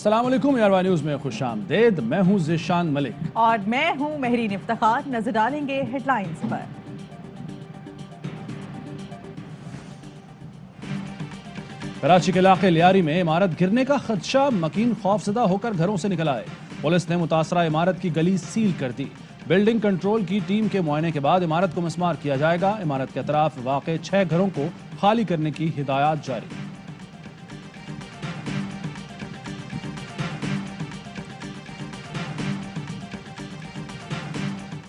السلام علیکم یاروا نیوز میں خوش آمدید. میں ہوں ذیشان ملک اور میں ہوں مہرین افتخار. نظر ڈالیں گے ہیڈ لائنز پر. کراچی کے علاقے لیاری میں عمارت گرنے کا خدشہ. مکین خوف زدہ ہو کر گھروں سے نکل آئے. پولیس نے متاثرہ عمارت کی گلی سیل کر دی. بلڈنگ کنٹرول کی ٹیم کے معائنے کے بعد عمارت کو مسمار کیا جائے گا. عمارت کے اطراف واقع 6 گھروں کو خالی کرنے کی ہدایات جاری.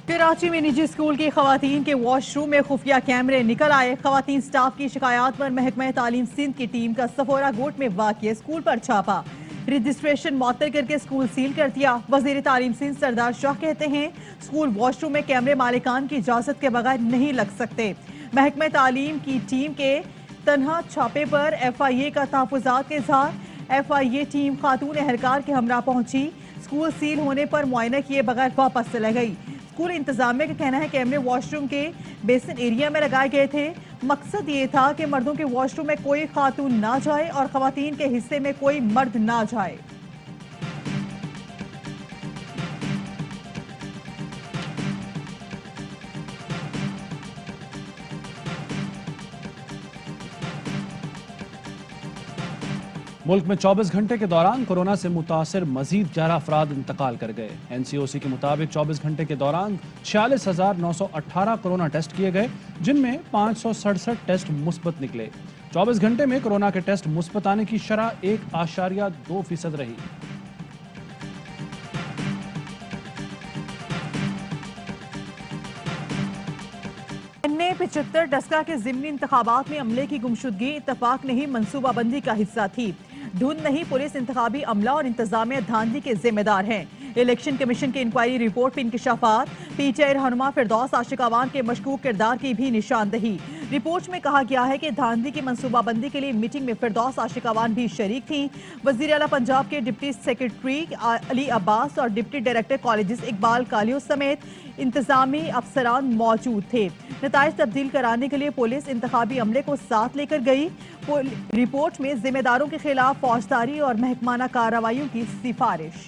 کراچی میں نجی اسکول کی خواتین کے واش روم میں خفیہ کیمرے نکل آئے. خواتین سٹاف کی شکایات پر محکمہ تعلیم سندھ کی ٹیم کا سفورہ گوٹ میں واقع اسکول پر چھاپا. رجسٹریشن معطل کر کے اسکول سیل کر دیا. وزیر تعلیم سندھ سردار شاہ کہتے ہیں اسکول واش روم میں کیمرے مالکان کی اجازت کے بغیر نہیں لگ سکتے. محکمہ تعلیم کی ٹیم کے تنہا چھاپے پر FIA کا تحفظات کے اظہار. FIA ٹیم خاتون اہلکار کے ہمراہ پہنچی. اسکول سیل ہونے پر معائنہ کیے بغیر واپس چلے گئی. اسکول انتظامیہ کا کہنا ہے کہ کیمرے واش روم کے بیسن ایریا میں لگائے گئے تھے. مقصد یہ تھا کہ مردوں کے واش روم میں کوئی خاتون نہ جائے اور خواتین کے حصے میں کوئی مرد نہ جائے. ملک میں 24 گھنٹے کے دوران کورونا سے متاثر مزید 11 افراد انتقال کر گئے. NCOC کے مطابق 24 گھنٹے کے دوران 46,918 کورونا ٹیسٹ کیے گئے جن میں 567 ٹیسٹ مثبت نکلے. 24 گھنٹے میں کورونا کے ٹیسٹ مثبت آنے کی شرح 1.2% رہی. نے 75 ڈسکا کے ضمنی انتخابات میں عملے کی گمشدگی اتفاق نہیں منصوبہ بندی کا حصہ تھی. دھند نہیں پولیس انتخابی عملہ اور انتظامیہ دھاندلی کے ذمہ دار ہیں. الیکشن کمیشن کی انکوائری رپورٹ میں انکشافات. PTI رہنما فردوس عاشق اعوان کے مشکوک کردار کی بھی نشاندہی. رپورٹ میں کہا گیا ہے کہ دھاندلی کی منصوبہ بندی کے لیے میٹنگ میں فردوس عاشق اعوان بھی شریک تھیں. وزیر اعلیٰ پنجاب کے ڈپٹی سیکرٹری علی عباس اور ڈپٹی ڈائریکٹر کالجز اقبال کالیو سمیت انتظامی افسران موجود تھے. نتائج تبدیل کرانے کے لیے پولیس انتخابی عملے کو ساتھ لے کر گئی. رپورٹ میں ذمہ داروں کے خلاف فوجداری اور محکمانہ کارروائیوں کی سفارش.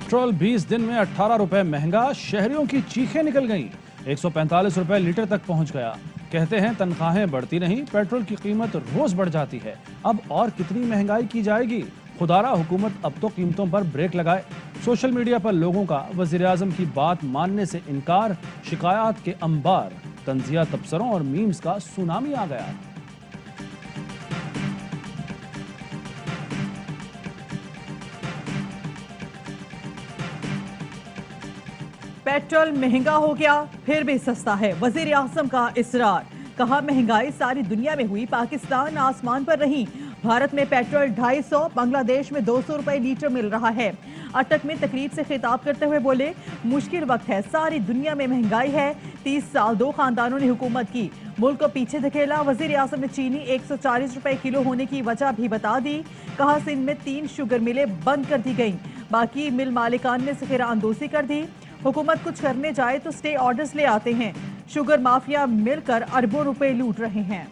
پیٹرول 20 دن میں 18 روپے مہنگا. شہریوں کی چیخیں نکل گئیں. 145 روپے لیٹر تک پہنچ گیا. کہتے ہیں تنخواہیں بڑھتی نہیں, پیٹرول کی قیمت روز بڑھ جاتی ہے. اب اور کتنی مہنگائی کی جائے گی؟ خدارا حکومت اب تو قیمتوں پر بریک لگائے. سوشل میڈیا پر لوگوں کا وزیر اعظم کی بات ماننے سے انکار. شکایات کے انبار. طنزیہ تبصروں اور میمز کا سونامی آ گیا. پیٹرول مہنگا ہو گیا پھر بھی سستا ہے. وزیر اعظم کا اصرار. کہا مہنگائی ساری دنیا میں ہوئی, پاکستان آسمان پر رہی. بھارت میں پیٹرول 250, بنگلہ دیش میں 200 روپے لیٹر مل رہا ہے. اٹک میں تقریب سے خطاب کرتے ہوئے بولے مشکل وقت ہے, ساری دنیا میں مہنگائی ہے. 30 سال 2 خاندانوں نے حکومت کی, ملک کو پیچھے دھکیلا. وزیر اعظم نے چینی 140 روپے کلو ہونے کی وجہ بھی بتا دی. کہا سندھ میں 3 شوگر ملیں بند کر دی گئیں, باقی مل مالکان نے ذخیرہ اندوزی کر دی. حکومت کچھ کرنے جائے تو سٹے آرڈرز لے آتے ہیں. شوگر مافیا مل کر اربوں روپے لوٹ رہے ہیں.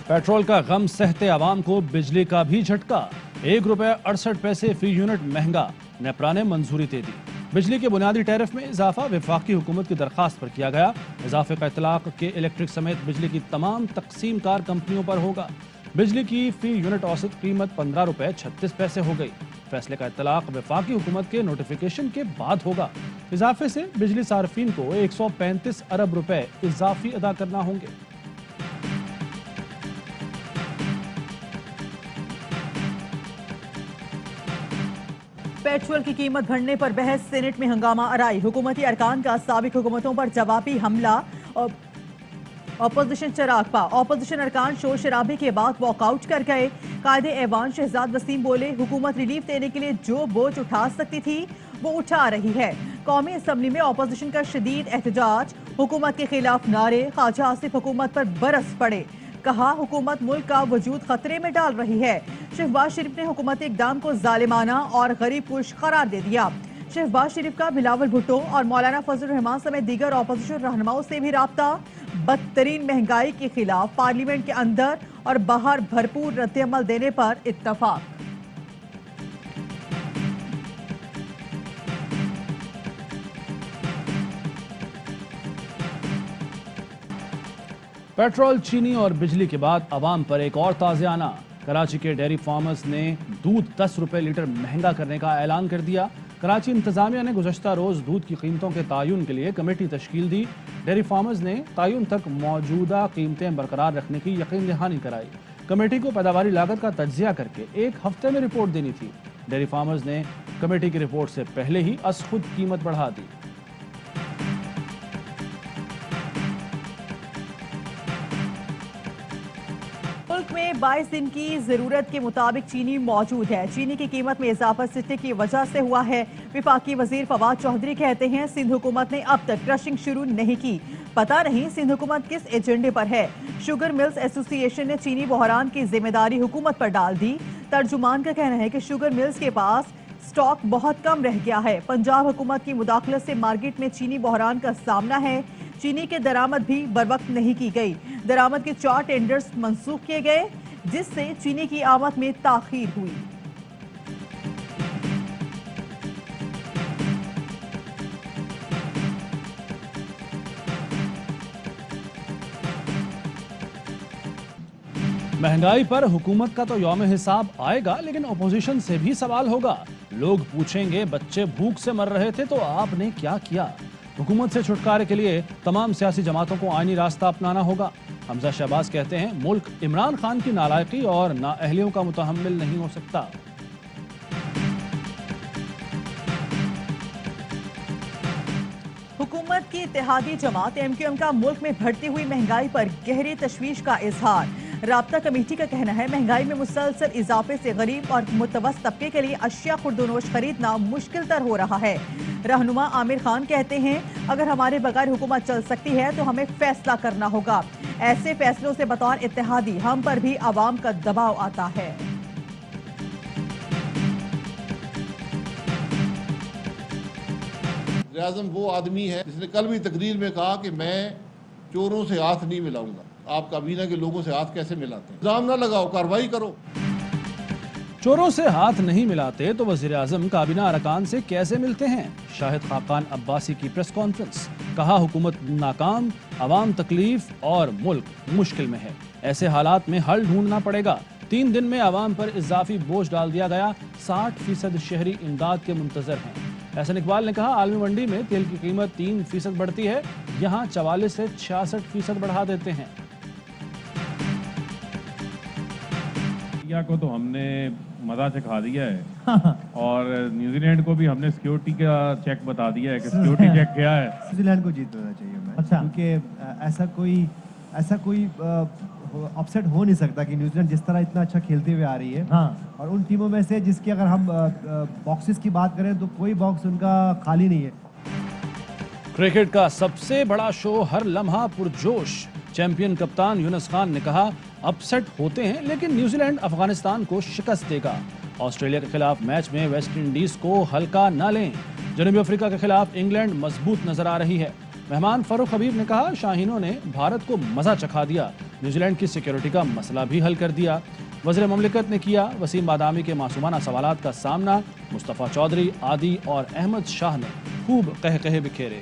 پیٹرول کا غم سہتے عوام کو بجلی کا بھی جھٹکا. 1 روپے 68 پیسے فی یونٹ مہنگا. نیپرا نے منظوری دے دی. بجلی کے بنیادی ٹیرف میں اضافہ وفاقی حکومت کی درخواست پر کیا گیا. اضافے کا اطلاق کے الیکٹرک سمیت بجلی کی تمام تقسیم کار کمپنیوں پر ہوگا. بجلی کی فی یونٹ اوسط قیمت 15 روپے 36 پیسے ہو گئی. فیصلے کا اطلاق وفاقی حکومت کے نوٹیفیکیشن کے بعد ہوگا. اضافے سے بجلی صارفین کو 135 ارب روپے اضافی ادا کرنا ہوں گے. پیٹرول کی قیمت بڑھنے پر بحث. سینٹ میں ہنگامہ آرائی. حکومتی ارکان کا سابق حکومتوں پر جوابی حملہ. اپوزیشن چراغ پا. اپوزیشن ارکان شور شرابے کے بعد واک آؤٹ کر گئے. قائد ایوان شہزاد وسیم بولے حکومت ریلیف دینے کے لیے جو بوجھ اٹھا سکتی تھی وہ اٹھا رہی ہے. قومی اسمبلی میں اپوزیشن کا شدید احتجاج. حکومت کے خلاف نعرے. خواجہ آصف حکومت پر برس پڑے. کہا حکومت ملک کا وجود خطرے میں ڈال رہی ہے. شہباز شریف نے حکومتی اقدام کو ظالمانہ اور غریب کش قرار دے دیا. शहबाज शरीफ का बिलावल भुट्टो और मौलाना फजल रहमान समेत दीगर अपोजिशन रहनुमाओं से भी राब्ता। बदतरीन महंगाई के खिलाफ पार्लियामेंट के अंदर और बाहर भरपूर रद्द-ए-अमल देने पर इत्तफाक। पेट्रोल, चीनी और बिजली के बाद अवाम पर एक और ताज़ियाना। कराची के डेयरी फार्मर्स ने दूध 10 रुपए लीटर महंगा करने का ऐलान कर दिया। कराची इंतजामिया ने गुज़श्ता रोज़ दूध की कीमतों के तायुन के लिए कमेटी तश्कील दी। डेयरी फार्मर्स ने तायुन तक मौजूदा कीमतें बरकरार रखने की यकीन दहानी कराई। कमेटी को पैदावारी लागत का तज्जिया करके एक हफ्ते में रिपोर्ट देनी थी। डेयरी फार्मर्स ने कमेटी की रिपोर्ट से पहले ही खुद कीमत बढ़ा दी। मुल्क में 22 दिन की जरूरत के मुताबिक चीनी मौजूद है। चीनी की कीमत में इजाफा सिट्टे की वजह से हुआ है। विफाकी वजीर फवाद चौधरी कहते हैं सिंध हुकूमत ने अब तक क्रशिंग शुरू नहीं की। पता नहीं सिंध हुकूमत किस एजेंडे पर है। शुगर मिल्स एसोसिएशन ने चीनी बहरान की जिम्मेदारी हुकूमत पर डाल दी। तर्जुमान का कहना है कि शुगर मिल्स के पास स्टॉक बहुत कम रह गया है। पंजाब हुकूमत की मुदाखलत से मार्केट में चीनी बहरान का सामना है। चीनी के दरामद भी बरवक्त नहीं की गई। दरामद के 4 टेंडर्स मंसूख किए गए, जिससे चीनी की आमद में ताखीर हुई। महंगाई पर हुकूमत का तो यौम हिसाब आएगा, लेकिन अपोजिशन से भी सवाल होगा। लोग पूछेंगे बच्चे भूख से मर रहे थे तो आपने क्या किया। हुकूमत से छुटकारे के लिए तमाम सियासी जमातों को आईनी रास्ता अपनाना होगा। हमजा शहबाज कहते हैं मुल्क इमरान खान की नालायकी और नाअहलियों का मुतहम्मिल नहीं हो सकता। हुकूमत की इत्तेहादी जमात MQM का मुल्क में बढ़ती हुई महंगाई पर गहरी तशवीश का इजहार। राब्ता कमेटी का कहना है महंगाई में मुसलसल इजाफे से गरीब और मुतवस्सित तबके के लिए अशिया खुर्दोनोश खरीदना मुश्किल तर हो रहा है। रहनुमा आमिर खान कहते हैं अगर हमारे बगैर हुकूमत चल सकती है तो हमें फैसला करना होगा। ऐसे फैसलों से बतौर इत्तेहादी हम पर भी आवाम का दबाव आता है। वज़ीर-ए-आज़म वो आदमी है जिसने कल भी तकरीर में कहा कि मैं चोरों से हाथ नहीं मिलाऊंगा। आप काबीना के लोगों से हाथ कैसे मिलाते हैं? इल्जाम ना लगाओ, कार्रवाई करो। चोरों से हाथ नहीं मिलाते तो वज़ीर आज़म काबीना अरकान से कैसे मिलते हैं? शाहिद खाकान अब्बासी की प्रेस कॉन्फ्रेंस। कहा हुकूमत नाकाम, अवाम तकलीफ और मुल्क मुश्किल में है। ऐसे हालात में हल ढूंढना पड़ेगा। 3 दिन में अवाम पर इजाफी बोझ डाल दिया गया। 60% शहरी इमदाद के मुंतजर हैं। एहसन इकबाल ने कहा आलमी मंडी में तेल की कीमत 3% बढ़ती है, यहाँ 44 से 66% बढ़ा देते हैं। इंडिया को तो हमने मजा चखा दिया है और न्यूजीलैंड को भी हमने सिक्योरिटी का चेक बता दिया है कि सिक्योरिटी चेक क्या है। न्यूजीलैंड को जीत लेना चाहिए मैच। अच्छा। क्योंकि ऐसा कोई अपसेट हो नहीं सकता कि न्यूजीलैंड जिस तरह इतना अच्छा खेलते हुए आ रही है। हाँ। और उन टीमों में से जिसकी अगर हम बॉक्सेस की बात करें तो कोई बॉक्स उनका खाली नहीं है। क्रिकेट का सबसे बड़ा शो हर लम्हा पुरजोश। चैंपियन कप्तान यूनुस खान ने कहा अपसेट होते हैं लेकिन न्यूजीलैंड अफगानिस्तान को शिकस्त देगा। ऑस्ट्रेलिया के खिलाफ मैच में वेस्ट इंडीज को हल्का न लें। जनूबी अफ्रीका के खिलाफ इंग्लैंड मजबूत नजर आ रही है। मेहमान फरूख हबीब ने कहा शाहीनों ने भारत को मजा चखा दिया, न्यूजीलैंड की सिक्योरिटी का मसला भी हल कर दिया। वज़ीर ममलिकत ने किया वसीम बादामी के मासूमाना सवालात का सामना। मुस्तफ़ा चौधरी, आदि और अहमद शाह ने खूब कह बिखेरे।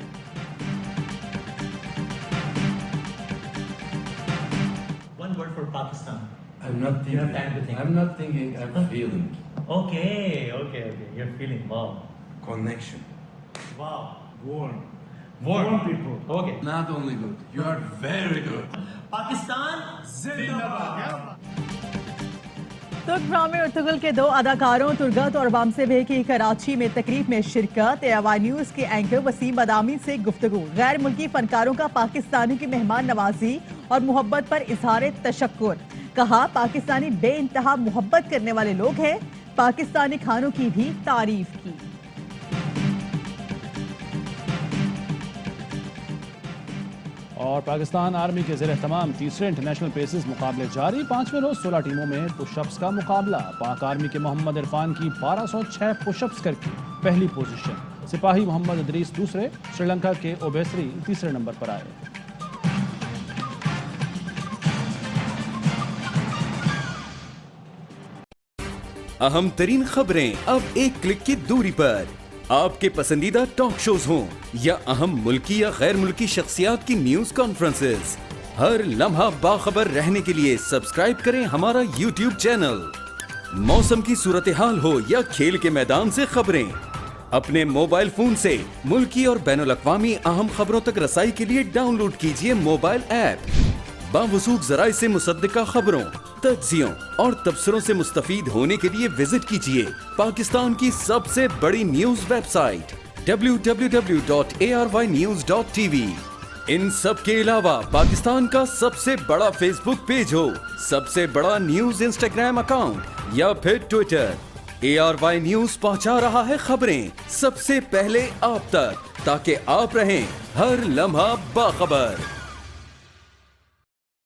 One word for Pakistan. I'm not You have thinking. time to think. I'm not thinking. I'm feeling Okay. You're feeling. Wow. connection. Wow. Warm. Warm people. Okay. Not only good. You are very good. Pakistan. तुर्क ड्रामे उर्तुगल के 2 अदाकारों तुर्गत और बामसे बे की कराची में तकरीब में शिरकत। AY news के एंकर वसीम बादामी से गुफ्तगू। गैर मुल्की फनकारों का पाकिस्तानी की मेहमान नवाजी और मोहब्बत पर इजहार तशक्कुर। कहा पाकिस्तानी बेइंतहा मोहब्बत करने वाले लोग हैं। पाकिस्तानी खानों की भी तारीफ की। और पाकिस्तान आर्मी के ज़ेर तमाम तीसरे इंटरनेशनल पेसेस मुकाबले जारी। 5वें रोज 16 टीमों में पुशअप्स का मुकाबला। पाक आर्मी के मोहम्मद इरफान की 1206 पुशअप्स करके पहली पोजीशन। सिपाही मोहम्मद इदरीस दूसरे, श्रीलंका के ओबेसरी तीसरे नंबर पर आए। अहम तरीन खबरें अब एक क्लिक की दूरी पर। आपके पसंदीदा टॉक शोज हों या अहम मुल्की या गैर मुल्की शख्सियात की न्यूज कॉन्फ्रेंसेस, हर लम्हा बाखबर रहने के लिए सब्सक्राइब करें हमारा YouTube चैनल। मौसम की सूरत हाल हो या खेल के मैदान से खबरें, अपने मोबाइल फोन से मुल्की और बैनुल अक़वामी अहम खबरों तक रसाई के लिए डाउनलोड कीजिए मोबाइल ऐप। बावसूख ज़राए से मुसद्दिका खबरों, तज्ज़ियों और तबसरों से मुस्तफीद होने के लिए विजिट कीजिए पाकिस्तान की सबसे बड़ी न्यूज वेबसाइट www.arYnews.tv। इन सब के अलावा पाकिस्तान का सबसे बड़ा फेसबुक पेज हो, सबसे बड़ा न्यूज इंस्टाग्राम अकाउंट या फिर ट्विटर, ARY न्यूज पहुंचा रहा है खबरें सबसे पहले आप तक, ताकि आप रहें हर लम्हा बाखबर।